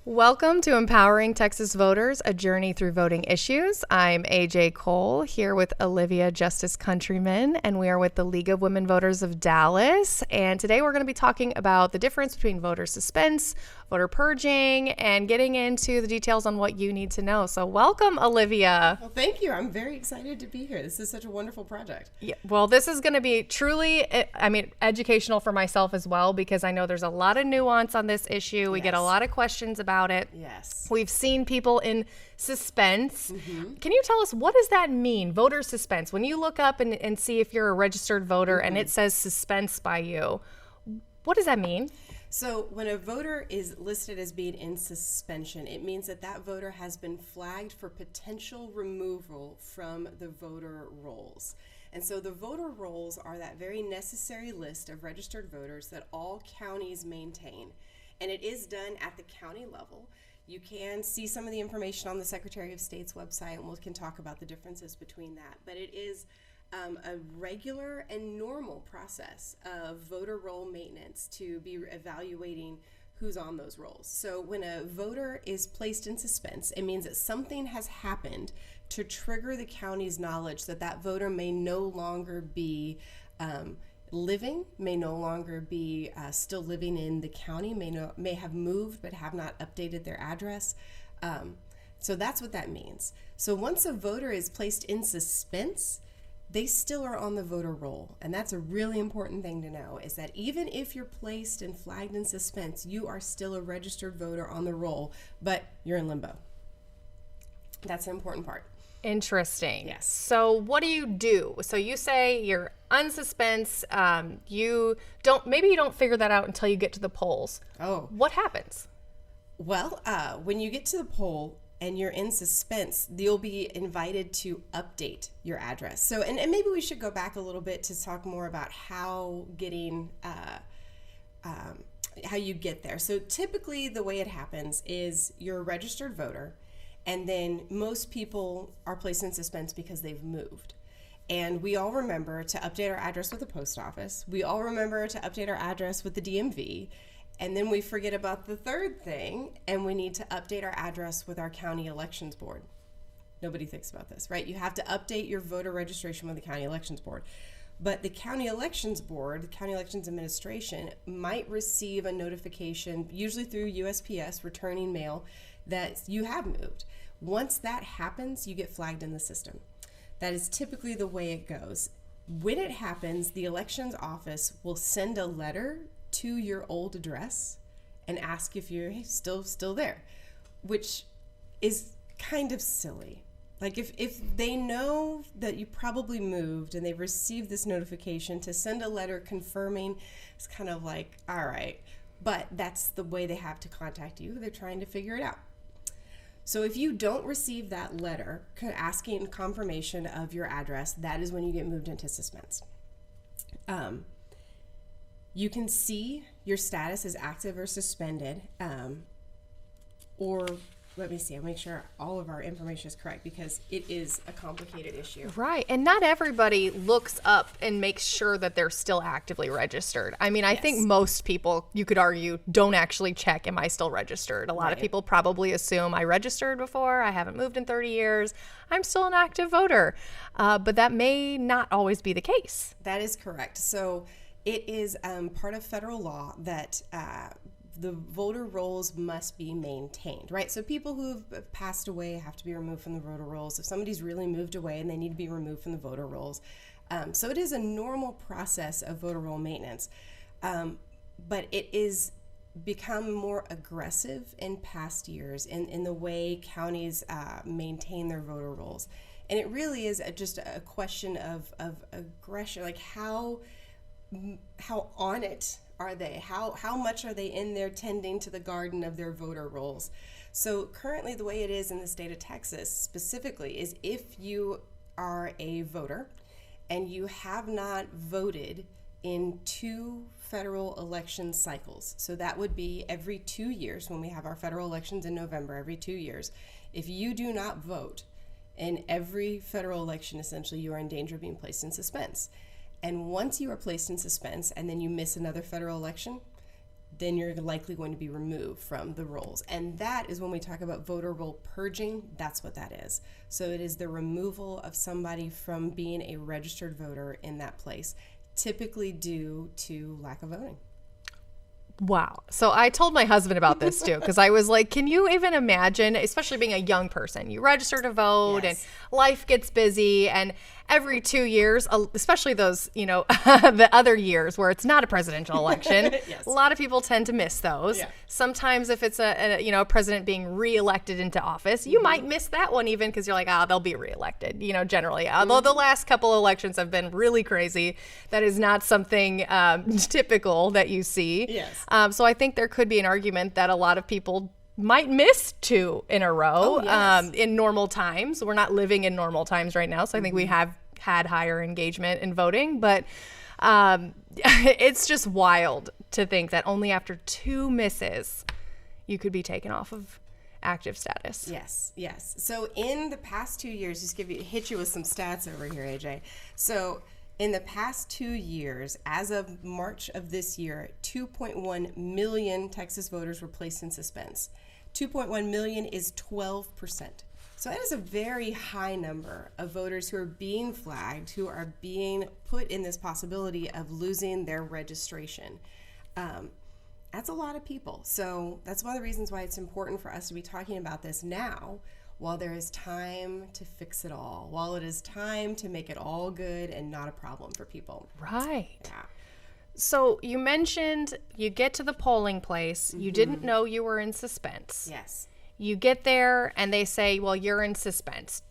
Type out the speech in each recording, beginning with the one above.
Welcome to Empowering Texas Voters, a journey through voting issues. I'm AJ Cole here with Olivia Justice Countryman, and we are with the League of Women Voters of Dallas. And today we're going to be talking about the difference between voter suspense, voter purging, and getting into the details on what you need to know. So welcome, Olivia. Well, thank you. I'm very excited to be here. This is such a wonderful project. Yeah, well, this is going to be truly, educational for myself as well, because I know there's a lot of nuance on this issue. We get a lot of questions about it. Yes. We've seen people in suspense. Can you tell us, what does that mean, voter suspense? When you look up and see if you're a registered voter and it says suspense by you, what does that mean? So when a voter is listed as being in suspension, it means that that voter has been flagged for potential removal from the voter rolls. And so the voter rolls are that very necessary list of registered voters that all counties maintain. And it is done at the county level. You can see some of the information on the Secretary of State's website, and we can talk about the differences between that. But it is a regular and normal process of voter roll maintenance to be evaluating who's on those rolls. So when a voter is placed in suspense, it means that something has happened to trigger the county's knowledge that that voter may no longer be living, may no longer be still living in the county, may have moved but have not updated their address. So that's what that means. So once a voter is placed in suspense, they still are on the voter roll. And that's a really important thing to know, is that even if you're placed and flagged in suspense, you are still a registered voter on the roll, but you're in limbo. That's an important part. Interesting. Yes. So what do? So you say you're unsuspense. Maybe you don't figure that out until you get to the polls. Oh. What happens? Well, when you get to the poll and you're in suspense, you'll be invited to update your address. So, and maybe we should go back a little bit to talk more about how you get there. So typically the way it happens is you're a registered voter, and then most people are placed in suspense because they've moved. And we all remember to update our address with the post office. We all remember to update our address with the DMV. And then we forget about the third thing, and we need to update our address with our county elections board. Nobody thinks about this, right? You have to update your voter registration with the county elections board. But the county elections board, the county elections administration, might receive a notification, usually through USPS, returning mail, that you have moved. Once that happens, you get flagged in the system. That is typically the way it goes. When it happens, the elections office will send a letter to your old address and ask if you're still there, which is kind of silly. Like if they know that you probably moved and they've received this notification, to send a letter confirming, it's kind of like, all right, but that's the way they have to contact you. They're trying to figure it out. So if you don't receive that letter asking confirmation of your address, that is when you get moved into suspense. You can see your status as active or suspended, or let me see, I'll make sure all of our information is correct, because it is a complicated issue. Right. And not everybody looks up and makes sure that they're still actively registered. I mean, I think most people, you could argue, don't actually check, am I still registered? A lot of people probably assume I registered before, I haven't moved in 30 years, I'm still an active voter. But that may not always be the case. That is correct. So it is part of federal law that the voter rolls must be maintained, right? So people who've passed away have to be removed from the voter rolls. If somebody's really moved away, and they need to be removed from the voter rolls. So it is a normal process of voter roll maintenance. But it is become more aggressive in past years in the way counties maintain their voter rolls. And it really is just a question of aggression, like how on it are they? How much are they in there tending to the garden of their voter rolls? So currently the way it is in the state of Texas specifically is, if you are a voter and you have not voted in 2 federal election cycles, so that would be every 2 years when we have our federal elections in November, every 2 years. If you do not vote in every federal election, essentially you are in danger of being placed in suspense. And once you are placed in suspense and then you miss another federal election, then you're likely going to be removed from the rolls. And that is when we talk about voter roll purging, that's what that is. So it is the removal of somebody from being a registered voter in that place, typically due to lack of voting. Wow. So I told my husband about this too, because I was like, can you even imagine, especially being a young person, you register to vote and life gets busy, and every 2 years, especially those, the other years where it's not a presidential election, a lot of people tend to miss those. Yeah. Sometimes if it's a president being reelected into office, you might miss that one even because you're like, they'll be reelected, generally. Although the last couple elections have been really crazy, that is not something typical that you see. Yes. So I think there could be an argument that a lot of people might miss 2 in a row in normal times. We're not living in normal times right now, so I think we have had higher engagement in voting, but it's just wild to think that only after 2 misses you could be taken off of active status. Yes. So in the past 2 years, just hit you with some stats over here, AJ. So in the past 2 years, as of March of this year, 2.1 million Texas voters were placed in suspense. 2.1 million is 12%. So that is a very high number of voters who are being flagged, who are being put in this possibility of losing their registration. That's a lot of people. So that's one of the reasons why it's important for us to be talking about this now, while there is time to fix it all, while it is time to make it all good and not a problem for people. Right. Yeah. So you mentioned you get to the polling place, you didn't know you were in suspense. Yes. You get there and they say, well, you're in suspense.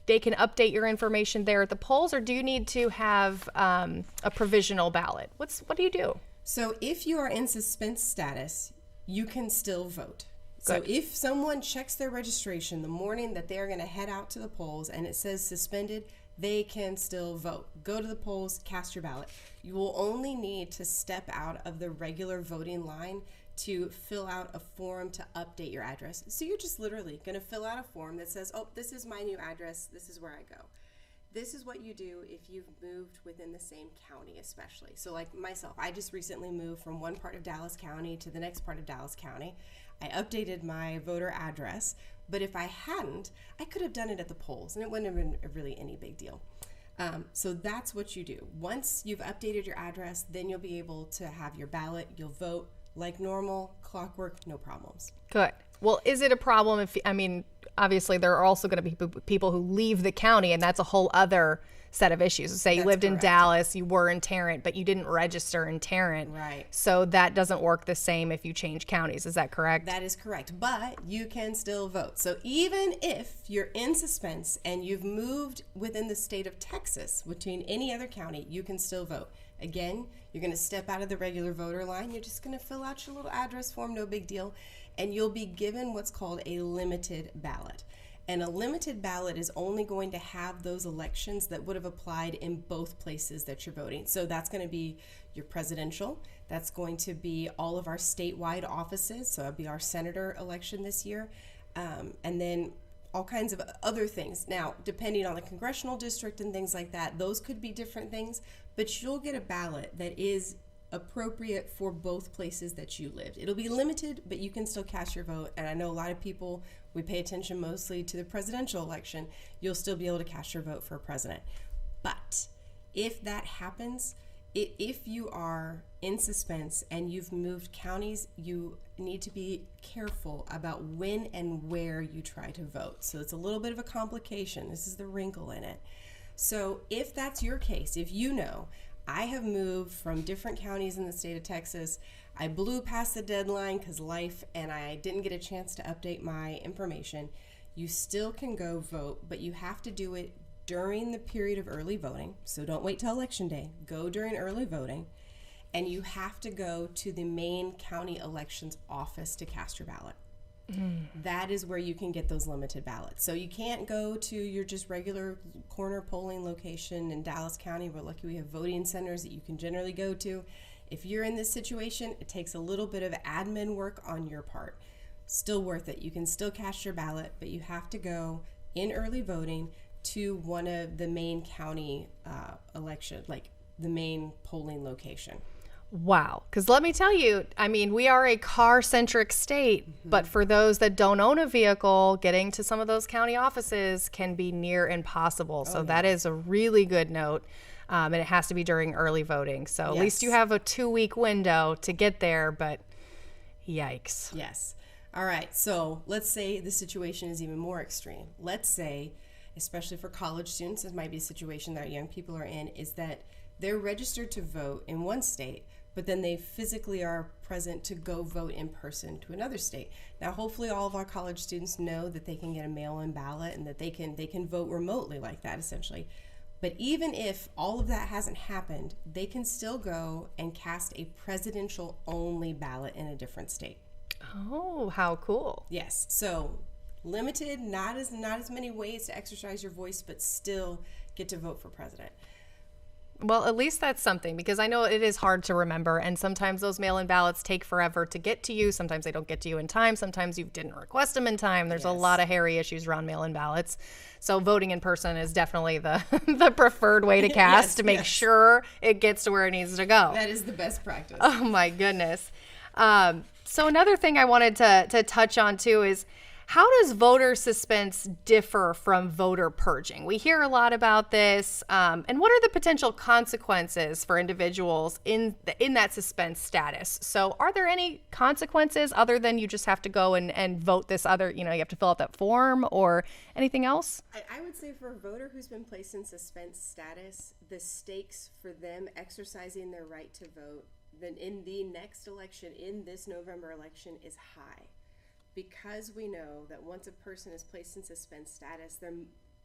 They can update your information there at the polls, or do you need to have a provisional ballot? What do you do? So if you are in suspense status, you can still vote. Good. So if someone checks their registration the morning that they're going to head out to the polls and it says suspended, they can still vote. Go to the polls, cast your ballot. You will only need to step out of the regular voting line to fill out a form to update your address. So you're just literally going to fill out a form that says, this is my new address, this is where I go. This is what you do if you've moved within the same county, especially. So like myself, I just recently moved from one part of Dallas County to the next part of Dallas County. I updated my voter address, but if I hadn't, I could have done it at the polls, and it wouldn't have been really any big deal. So that's what you do. Once you've updated your address, then you'll be able to have your ballot, you'll vote like normal, clockwork, no problems. Good. Well, is it a problem obviously there are also going to be people who leave the county, and that's a whole other set of issues. Say you lived in Dallas, you were in Tarrant, but you didn't register in Tarrant. Right. So that doesn't work the same if you change counties. Is that correct? That is correct. But you can still vote. So even if you're in suspense and you've moved within the state of Texas, between any other county, you can still vote. Again, you're going to step out of the regular voter line. You're just going to fill out your little address form, no big deal. And you'll be given what's called a limited ballot. And a limited ballot is only going to have those elections that would have applied in both places that you're voting. So that's going to be your presidential. That's going to be all of our statewide offices. So it'll be our senator election this year. And then all kinds of other things. Now, depending on the congressional district and things like that, those could be different things. But you'll get a ballot that is appropriate for both places that you lived. It'll be limited, but you can still cast your vote. And I know a lot of people, we pay attention mostly to the presidential election. You'll still be able to cast your vote for a president. But if that happens, if you are in suspense and you've moved counties, you need to be careful about when and where you try to vote. So it's a little bit of a complication. This is the wrinkle in it. So if that's your case, if you know, I have moved from different counties in the state of Texas, I blew past the deadline because life, and I didn't get a chance to update my information, you still can go vote, but you have to do it during the period of early voting. So don't wait till election day. Go during early voting, and you have to go to the main county elections office to cast your ballot. That is where you can get those limited ballots. So you can't go to your just regular corner polling location in Dallas County. We're lucky we have voting centers that you can generally go to. If you're in this situation, it takes a little bit of admin work on your part. Still worth it. You can still cast your ballot, but you have to go in early voting to one of the main county election, like the main polling location. Wow. Because let me tell you, I mean, we are a car-centric state, but for those that don't own a vehicle, getting to some of those county offices can be near impossible. So that is a really good note. And it has to be during early voting. So at least you have a 2-week window to get there, but yikes. Yes. All right. So let's say the situation is even more extreme. Let's say, especially for college students, this might be a situation that young people are in, is that they're registered to vote in one state, but then they physically are present to go vote in person to another state. Now, hopefully all of our college students know that they can get a mail-in ballot and that they can vote remotely like that, essentially. But even if all of that hasn't happened, they can still go and cast a presidential-only ballot in a different state. Oh, how cool. Yes. So limited, not as many ways to exercise your voice, but still get to vote for president. Well, at least that's something, because I know it is hard to remember, and sometimes those mail-in ballots take forever to get to you. Sometimes they don't get to you in time. Sometimes you didn't request them in time. There's a lot of hairy issues around mail-in ballots. So voting in person is definitely the the preferred way to cast to make sure it gets to where it needs to go. That is the best practice. Oh, my goodness. So another thing I wanted to touch on, too, is how does voter suspense differ from voter purging? We hear a lot about this. And what are the potential consequences for individuals in that suspense status? So are there any consequences other than you just have to go and vote this other, you have to fill out that form, or anything else? I would say for a voter who's been placed in suspense status, the stakes for them exercising their right to vote then in the next election, in this November election, is high. Because we know that once a person is placed in suspense status, they're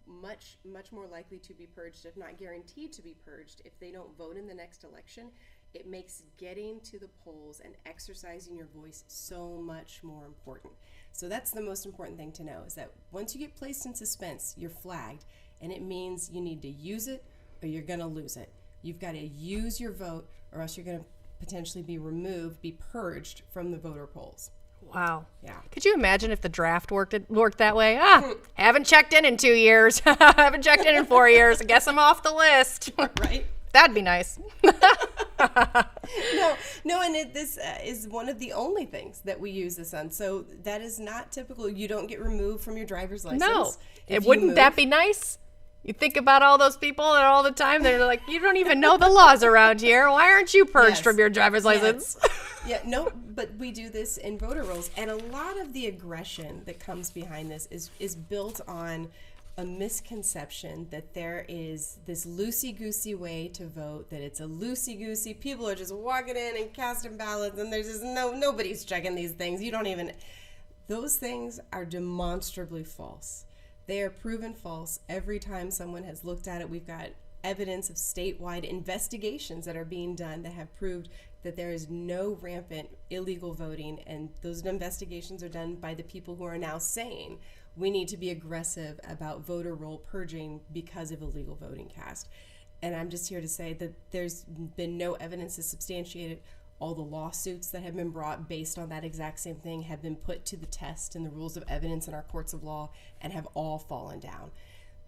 much more likely to be purged, if not guaranteed to be purged, if they don't vote in the next election. It makes getting to the polls and exercising your voice so much more important. So that's the most important thing to know, is that once you get placed in suspense, you're flagged, and it means you need to use it or you're going to lose it. You've got to use your vote, or else you're going to potentially be removed, be purged from the voter polls. Wow. Yeah. Could you imagine if the draft worked that way? Haven't checked in 2 years. Haven't checked in 4 years. I guess I'm off the list. Right. That'd be nice. No, and this is one of the only things that we use this on. So that is not typical. You don't get removed from your driver's license. No. If you Wouldn't that move. be nice? You think about all those people and all the time, they're like, you don't even know the laws around here. Why aren't you purged from your driver's license? Yeah, no, but we do this in voter rolls. And a lot of the aggression that comes behind this is built on a misconception that there is this loosey-goosey way to vote, that it's a loosey-goosey. People are just walking in and casting ballots, and there's just nobody's checking these things. You don't even... Those things are demonstrably false. They are proven false every time someone has looked at it. We've got evidence of statewide investigations that are being done that have proved that there is no rampant illegal voting, and those investigations are done by the people who are now saying we need to be aggressive about voter roll purging because of illegal voting cast. And I'm just here to say that there's been no evidence to substantiate it. All the lawsuits that have been brought based on that exact same thing have been put to the test in the rules of evidence in our courts of law and have all fallen down.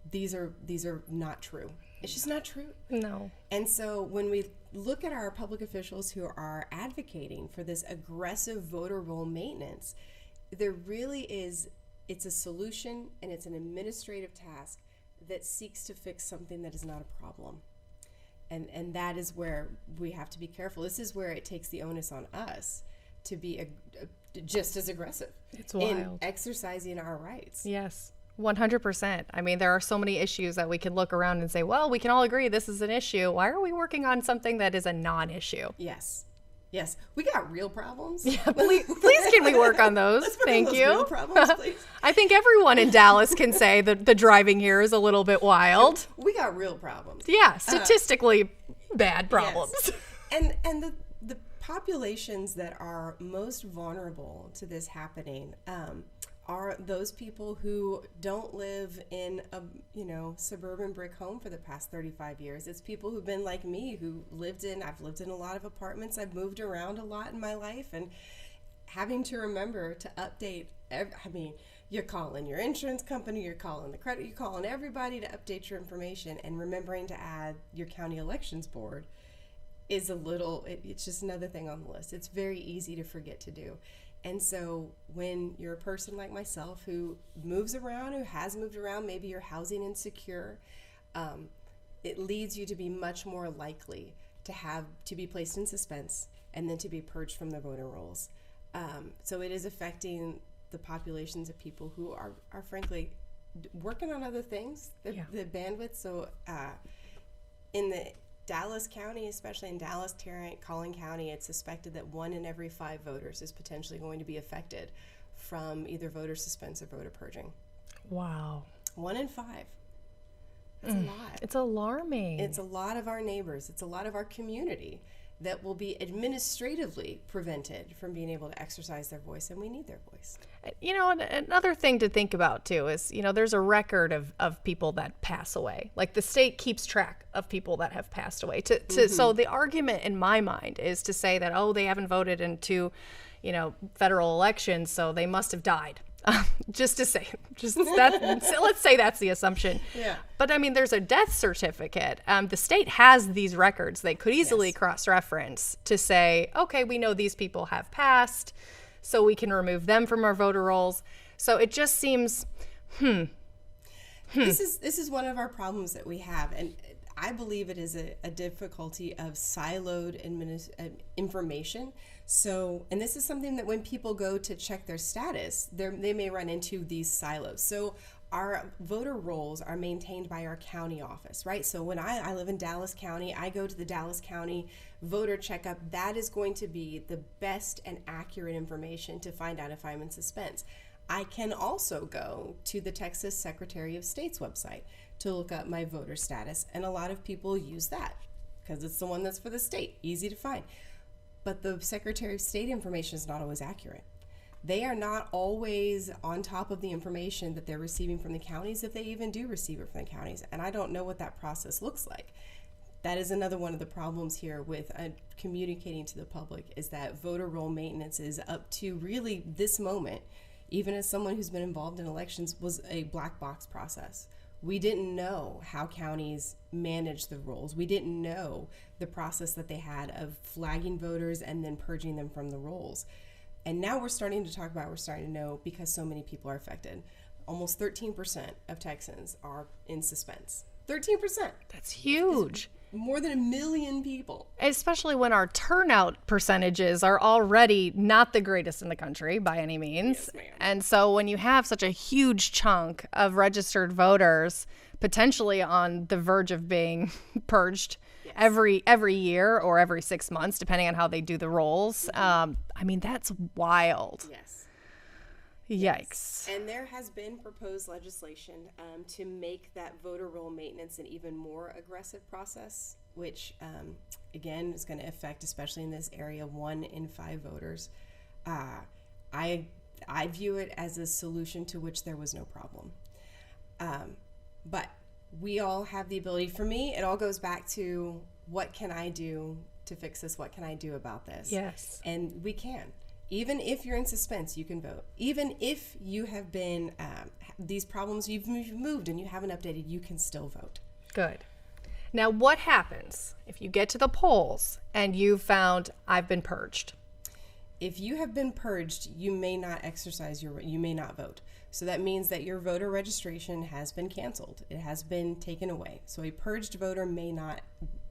These are not true. It's just not true. No. And so when we look at our public officials who are advocating for this aggressive voter roll maintenance, there really is, it's a solution and it's an administrative task that seeks to fix something that is not a problem. And that is where we have to be careful. This is where it takes the onus on us to be just as aggressive in exercising our rights. Yes, 100%. I mean, there are so many issues that we can look around and say, well, we can all agree this is an issue. Why are we working on something that is a non-issue? Yes. Yes. We got real problems. Yeah, please can we work on those? Let's work Thank on those you. Real problems, please. I think everyone in Dallas can say that the driving here is a little bit wild. We got real problems. Yeah, statistically bad problems. Yes. And the populations that are most vulnerable to this happening are those people who don't live in a suburban brick home for the past 35 years. It's people who've been like me, I've lived in a lot of apartments. I've moved around a lot in my life, and having to remember to update. You're calling your insurance company, you're calling the credit, you're calling everybody to update your information, and remembering to add your county elections board. is it's just another thing on the list. It's very easy to forget to do. And so when you're a person like myself who moves around, who has moved around, maybe you're housing insecure, it leads you to be much more likely to be placed in suspense and then to be purged from the voter rolls. So it is affecting the populations of people who are frankly working on other things, the bandwidth. So in the Dallas County, especially in Dallas, Tarrant, Collin County, it's suspected that 1 in every 5 voters is potentially going to be affected from either voter suspense or voter purging. Wow. 1 in 5. That's a lot. It's alarming. It's a lot of our neighbors. It's a lot of our community that will be administratively prevented from being able to exercise their voice, and we need their voice. You know, another thing to think about too is, you know, there's a record of people that pass away. Like the state keeps track of people that have passed away. So the argument in my mind is to say that, oh, they haven't voted in 2, you know, federal elections, so they must have died. Let's say that's the assumption. Yeah. But I mean, there's a death certificate. The state has these records. They could easily cross-reference to say, okay, we know these people have passed, so we can remove them from our voter rolls. So it just seems, This is one of our problems that we have, and I believe it is a difficulty of siloed information. So, and this is something that when people go to check their status, they may run into these silos. So our voter rolls are maintained by our county office, right? So when I live in Dallas County, I go to the Dallas County voter checkup. That is going to be the best and accurate information to find out if I'm in suspense. I can also go to the Texas Secretary of State's website to look up my voter status, and a lot of people use that because it's the one that's for the state, easy to find. But the Secretary of State information is not always accurate. They are not always on top of the information that they're receiving from the counties, if they even do receive it from the counties, and I don't know what that process looks like. That is another one of the problems here with communicating to the public, is that voter roll maintenance is up to really this moment, even as someone who's been involved in elections, was a black box process. We didn't know how counties manage the rolls. We didn't know the process that they had of flagging voters and then purging them from the rolls. And now we're starting to know because so many people are affected. Almost 13% of Texans are in suspense. 13%. That's huge. More than 1 million people. Especially when our turnout percentages are already not the greatest in the country by any means. Yes, ma'am. And so when you have such a huge chunk of registered voters potentially on the verge of being purged every year or every 6 months, depending on how they do the rolls, I mean, that's wild. Yes. Yikes. Yes. And there has been proposed legislation to make that voter roll maintenance an even more aggressive process, which, again, is going to affect, especially in this area, 1 in 5 voters. I view it as a solution to which there was no problem. But we all have the ability. For me, it all goes back to, what can I do to fix this? What can I do about this? Yes. And we can. Even if you're in suspense, you can vote. Even if you have been, these problems, you've moved and you haven't updated, you can still vote. Good. Now, what happens if you get to the polls and you found I've been purged? If you have been purged, you may not you may not vote. So that means that your voter registration has been canceled. It has been taken away. So a purged voter may not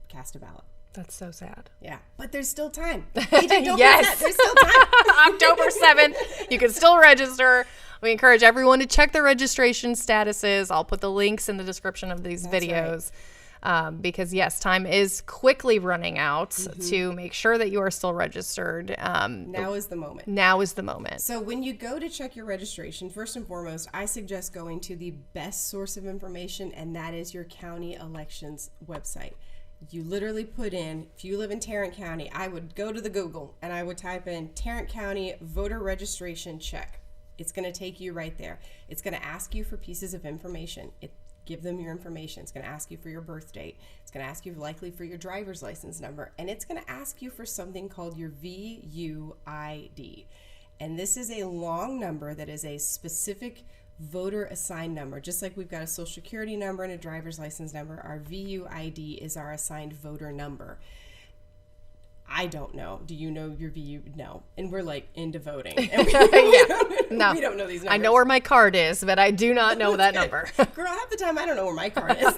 cast a ballot. That's so sad. Yeah, but there's still time. AJ, don't Yes. forget, there's still time. October 7th, you can still register. We encourage everyone to check their registration statuses. I'll put the links in the description of these videos. Because yes, time is quickly running out to make sure that you are still registered. Now is the moment. Now is the moment. So when you go to check your registration, first and foremost, I suggest going to the best source of information, and that is your county elections website. You literally put in, if you live in Tarrant County, I would go to the Google and I would type in Tarrant County voter registration check. It's going to take you right there. It's going to ask you for pieces of information. Give them your information. It's going to ask you for your birth date. It's going to ask you likely for your driver's license number. And it's going to ask you for something called your VUID. And this is a long number that is a specific voter assigned number. Just like we've got a social security number and a driver's license number, our VUID is our assigned voter number. I don't know. Do you know your VU? No. And we're like into voting. And No. we don't know these numbers. I know where my card is, but I do not know that number. Girl, half the time I don't know where my card is.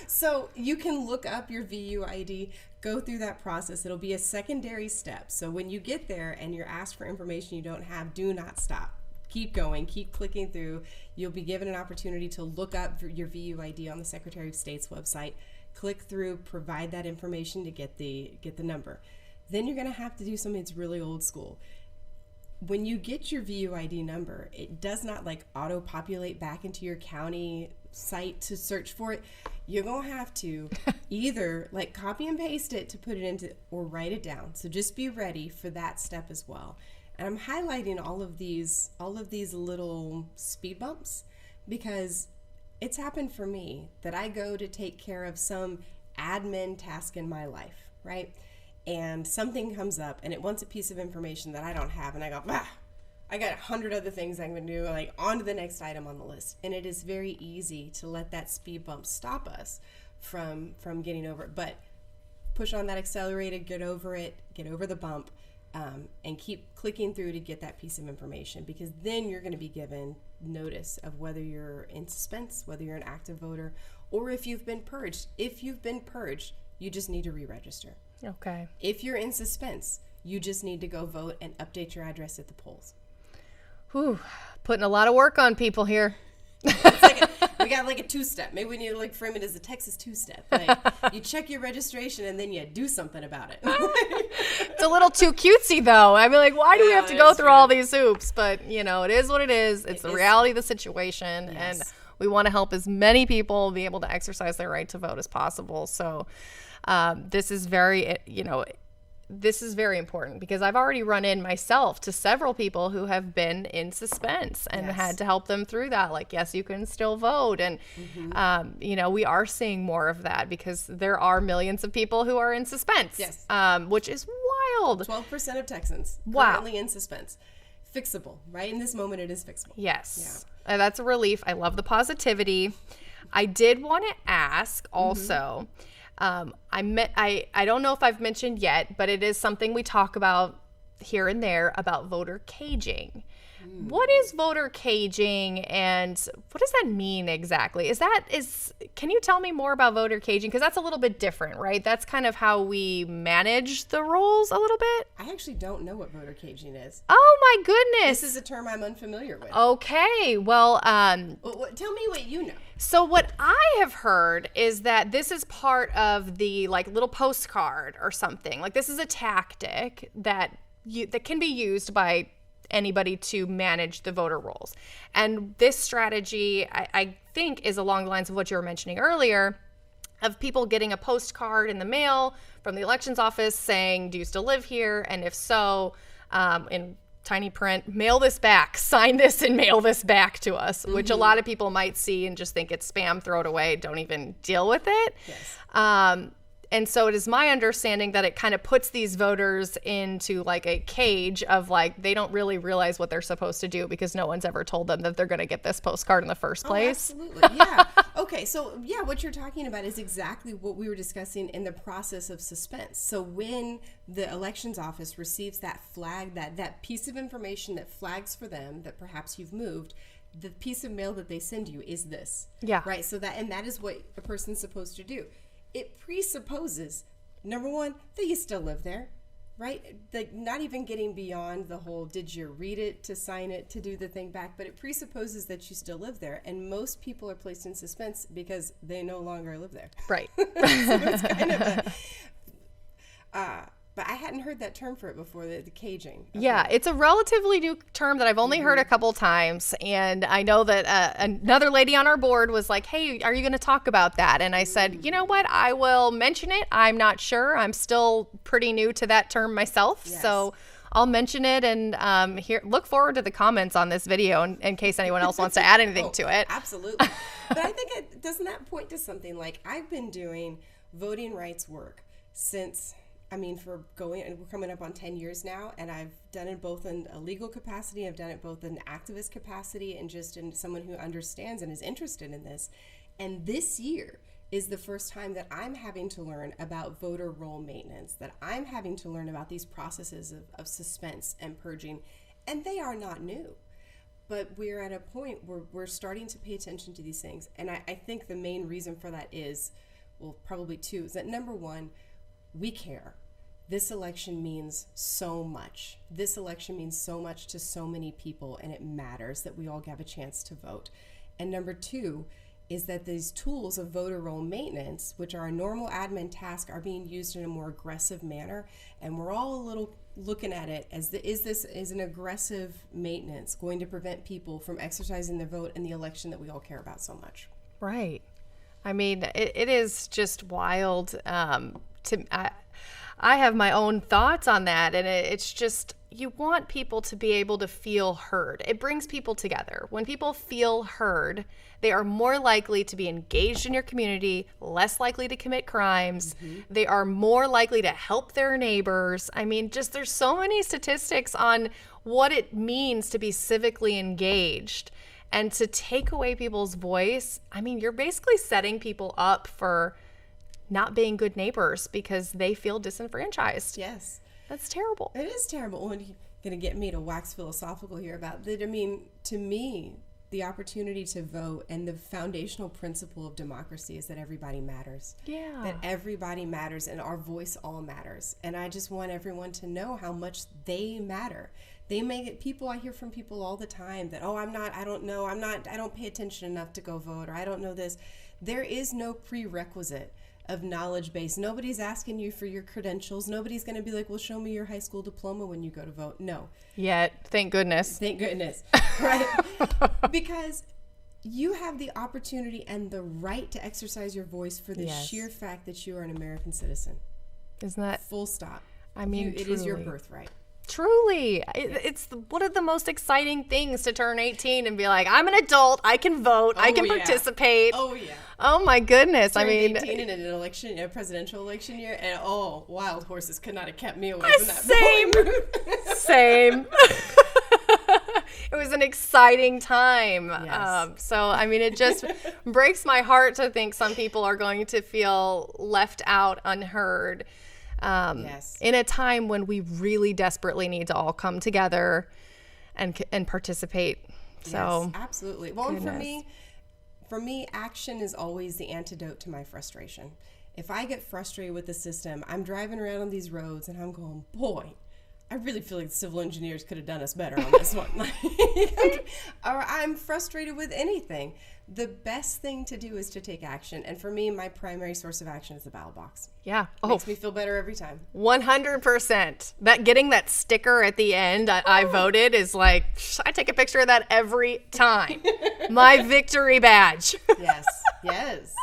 So you can look up your VU ID, go through that process. It'll be a secondary step. So when you get there and you're asked for information you don't have, do not stop. Keep going, keep clicking through. You'll be given an opportunity to look up your VU ID on the Secretary of State's website. Click through, provide that information to get the number. Then you're going to have to do something that's really old school. When you get your VU ID number, it does not like auto-populate back into your county site to search for it. You're going to have to either like copy and paste it to put it into or write it down. So just be ready for that step as well. And I'm highlighting all of these little speed bumps because it's happened for me that I go to take care of some admin task in my life, right? And something comes up and it wants a piece of information that I don't have. And I go, I got 100 other things I'm going to do, like on to the next item on the list. And it is very easy to let that speed bump stop us from getting over it. But push on that accelerator, get over it, get over the bump, and keep clicking through to get that piece of information, because then you're going to be given notice of whether you're in suspense, whether you're an active voter, or if you've been purged. If you've been purged, you just need to re-register. Okay. If you're in suspense, you just need to go vote and update your address at the polls. Whew, putting a lot of work on people here. We got like a two-step. Maybe we need to like frame it as a Texas two-step. Like you check your registration and then you do something about it. It's a little too cutesy though. I mean, like, why do we have to go through all these hoops? But you know, it is what it is. It's the reality of the situation. Yes. And we want to help as many people be able to exercise their right to vote as possible. So this is very, this is very important, because I've already run in myself to several people who have been in suspense and had to help them through that. Like, yes, you can still vote. And, we are seeing more of that because there are millions of people who are in suspense, which is wild. 12% of Texans currently in suspense. Fixable, right? In this moment, it is fixable. Yes. Yeah. That's a relief. I love the positivity. I did want to ask also, I don't know if I've mentioned yet, but it is something we talk about here and there about voter caging. What is voter caging and what does that mean exactly? Can you tell me more about voter caging? Because that's a little bit different, right? That's kind of how we manage the rolls a little bit. I actually don't know what voter caging is. Oh my goodness. This is a term I'm unfamiliar with. Okay. Well, tell me what you know. So what I have heard is that this is part of the like little postcard or something. Like this is a tactic that can be used by anybody to manage the voter rolls. And this strategy, I think, is along the lines of what you were mentioning earlier, of people getting a postcard in the mail from the elections office saying, do you still live here? And if so, in tiny print, mail this back, sign this and mail this back to us, which a lot of people might see and just think it's spam, throw it away, don't even deal with it. Yes. And so it is my understanding that it kind of puts these voters into like a cage of like, they don't really realize what they're supposed to do because no one's ever told them that they're going to get this postcard in the first place. Oh, absolutely. Yeah. Okay. So yeah, what you're talking about is exactly what we were discussing in the process of suspense. So when the elections office receives that flag, that piece of information that flags for them that perhaps you've moved, the piece of mail that they send you is this. Yeah. Right. So that is what a person's supposed to do. It presupposes, number one, that you still live there, right? Like not even getting beyond the whole, did you read it to sign it to do the thing back? But it presupposes that you still live there. And most people are placed in suspense because they no longer live there. Right. So it's kind of but I hadn't heard that term for it before, the caging. Okay. Yeah, it's a relatively new term that I've only heard a couple times. And I know that another lady on our board was like, hey, are you going to talk about that? And I said, you know what? I will mention it. I'm not sure. I'm still pretty new to that term myself. Yes. So I'll mention it and look forward to the comments on this video in case anyone else wants to add anything to it. Absolutely. But I think doesn't that point to something like I've been doing voting rights work since... we're coming up on 10 years now, and I've done it both in a legal capacity, I've done it both in an activist capacity, and just in someone who understands and is interested in this. And this year is the first time that I'm having to learn about voter roll maintenance, that I'm having to learn about these processes of suspense and purging, and they are not new. But we're at a point where we're starting to pay attention to these things. And I think the main reason for that is, well, probably two, is that number one, we care. This election means so much. This election means so much to so many people, and it matters that we all have a chance to vote. And number two is that these tools of voter roll maintenance, which are a normal admin task, are being used in a more aggressive manner. And we're all a little looking at it as is an aggressive maintenance going to prevent people from exercising their vote in the election that we all care about so much? Right. I mean, it is just wild. I have my own thoughts on that, and it's just, you want people to be able to feel heard. It brings people together. When people feel heard, they are more likely to be engaged in your community, less likely to commit crimes. Mm-hmm. They are more likely to help their neighbors. I mean, just there's so many statistics on what it means to be civically engaged. And to take away people's voice, I mean, you're basically setting people up for not being good neighbors because they feel disenfranchised. Yes. That's terrible. It is terrible. When you're going to get me to wax philosophical here about that. I mean, to me, the opportunity to vote and the foundational principle of democracy is that everybody matters. Yeah. That everybody matters and our voice all matters. And I just want everyone to know how much they matter. They make it, I hear from people all the time that, I don't pay attention enough to go vote, or I don't know this. There is no prerequisite of knowledge base. Nobody's asking you for your credentials. Nobody's going to be like, well, show me your high school diploma when you go to vote. No. Yet. Thank goodness. Thank goodness. Right? Because you have the opportunity and the right to exercise your voice for the sheer fact that you are an American citizen. Isn't that? Full stop. I mean, it is your birthright. Truly. It's one of the most exciting things to turn 18 and be like, I'm an adult. I can vote. I can participate. Oh, yeah. Oh, my goodness. I mean, 18 in an election, a presidential election year, and wild horses could not have kept me away from that. Same. It was an exciting time. Yes. So, I mean, it just breaks my heart to think some people are going to feel left out, unheard. In a time when we really desperately need to all come together and participate. So, yes, absolutely. Well, and for me, action is always the antidote to my frustration. If I get frustrated with the system, I'm driving around on these roads and I'm going, boy, I really feel like the civil engineers could have done us better on this one. Or I'm frustrated with anything. The best thing to do is to take action. And for me, my primary source of action is the ballot box. Yeah. Makes me feel better every time. 100%. Getting that sticker at the end, I voted, is like, I take a picture of that every time. My victory badge. Yes.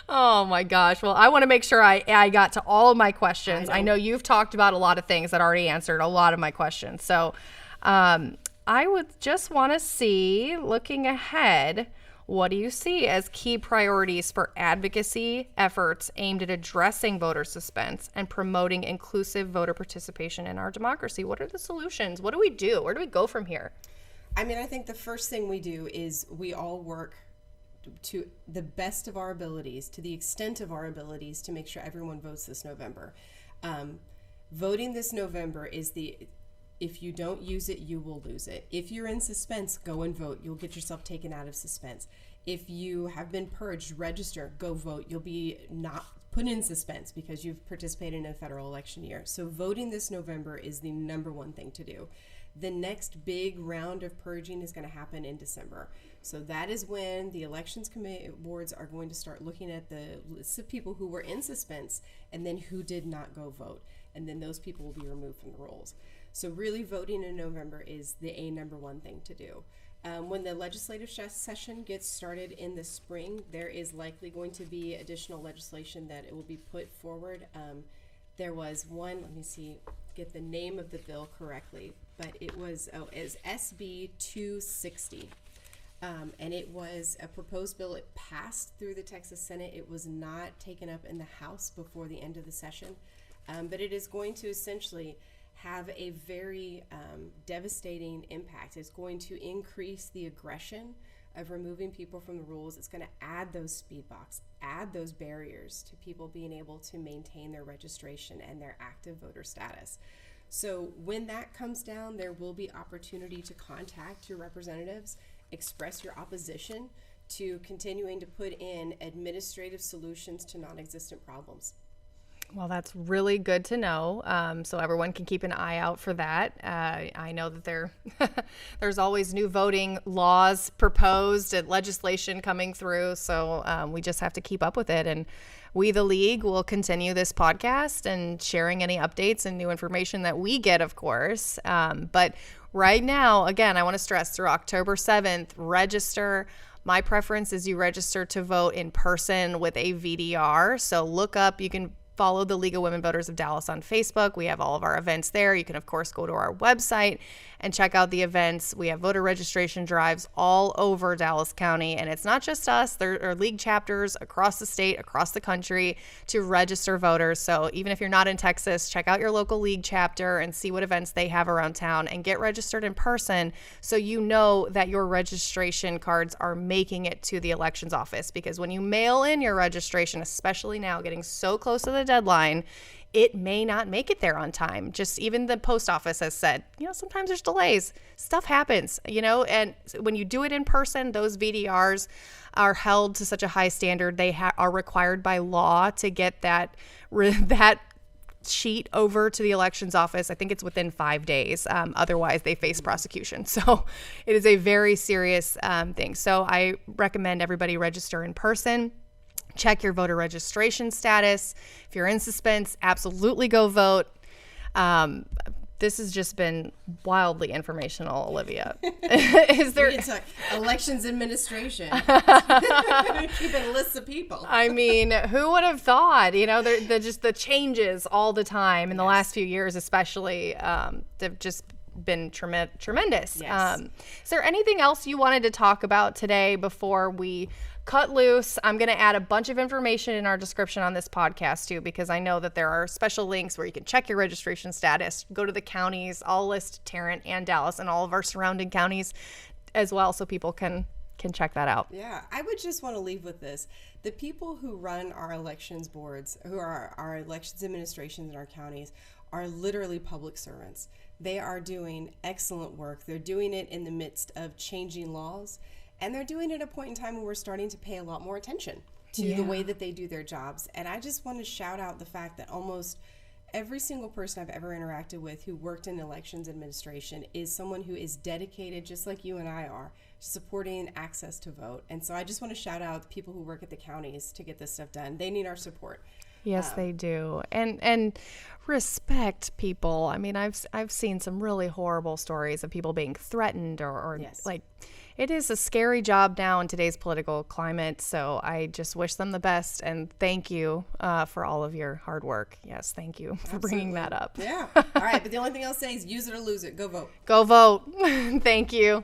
Oh my gosh. Well, I want to make sure I got to all of my questions. I know you've talked about a lot of things that already answered a lot of my questions. So I would just want to see, looking ahead, what do you see as key priorities for advocacy efforts aimed at addressing voter suspense and promoting inclusive voter participation in our democracy? What are the solutions? What do we do? Where do we go from here? I mean, I think the first thing we do is we all work to the best of our abilities, to the extent of our abilities, to make sure everyone votes this November. Voting this November is if you don't use it, you will lose it. If you're in suspense, go and vote. You'll get yourself taken out of suspense. If you have been purged, register, go vote. You'll be not put in suspense because you've participated in a federal election year. So voting this November is the number one thing to do. The next big round of purging is going to happen in December. So that is when the elections committee boards are going to start looking at the list of people who were in suspense and then who did not go vote. And then those people will be removed from the rolls. So really voting in November is the number one thing to do. When the legislative session gets started in the spring, there is likely going to be additional legislation that it will be put forward. There was one, let me see, get the name of the bill correctly, but it was SB 260. And it was a proposed bill. It passed through the Texas Senate. It was not taken up in the House before the end of the session. But it is going to essentially have a very devastating impact. It's going to increase the aggression of removing people from the rules. It's going to add those speed bumps, add those barriers to people being able to maintain their registration and their active voter status. So when that comes down, there will be opportunity to contact your representatives, express your opposition to continuing to put in administrative solutions to non-existent problems. Well, that's really good to know. So everyone can keep an eye out for that. I know that there's always new voting laws proposed and legislation coming through. So we just have to keep up with it. And we, the League, will continue this podcast and sharing any updates and new information that we get, of course. But right now, again, I want to stress through October 7th, register. My preference is you register to vote in person with a VDR. So look up, you can follow the League of Women Voters of Dallas on Facebook. We have all of our events there. You can, of course, go to our website and check out the events. We have voter registration drives all over Dallas County. And it's not just us. There are League chapters across the state, across the country to register voters. So even if you're not in Texas, check out your local League chapter and see what events they have around town and get registered in person so you know that your registration cards are making it to the elections office. Because when you mail in your registration, especially now getting so close to the deadline, it may not make it there on time. Just even the post office has said, sometimes there's delays. Stuff happens, and when you do it in person, those VDRs are held to such a high standard. They are required by law to get that sheet over to the elections office. I think it's within 5 days. Otherwise, they face prosecution. So it is a very serious thing. So I recommend everybody register in person. Check your voter registration status. If you're in Suspense, absolutely go vote. This has just been wildly informational, Olivia. Is there elections administration? Keeping lists of people. I mean, who would have thought? They're just the changes all the time in the last few years, especially. They've just been tremendous. Yes. Is there anything else you wanted to talk about today before we cut loose? I'm going to add a bunch of information in our description on this podcast too, because I know that there are special links where you can check your registration status, go to the counties. I'll list Tarrant and Dallas and all of our surrounding counties as well, so people can check that out. Yeah, I would just want to leave with this. The people who run our elections boards, who are our elections administrations in our counties, are literally public servants. They are doing excellent work. They're doing it in the midst of changing laws, and they're doing it at a point in time when we're starting to pay a lot more attention to the way that they do their jobs. And I just want to shout out the fact that almost every single person I've ever interacted with who worked in elections administration is someone who is dedicated, just like you and I are, to supporting access to vote. And so I just want to shout out the people who work at the counties to get this stuff done. They need our support. Yes, they do. And respect people. I mean, I've seen some really horrible stories of people being threatened or like, it is a scary job now in today's political climate. So I just wish them the best. And thank you for all of your hard work. Yes, thank you for bringing that up. Yeah. All right. But the only thing I'll say is use it or lose it. Go vote. Go vote. Thank you.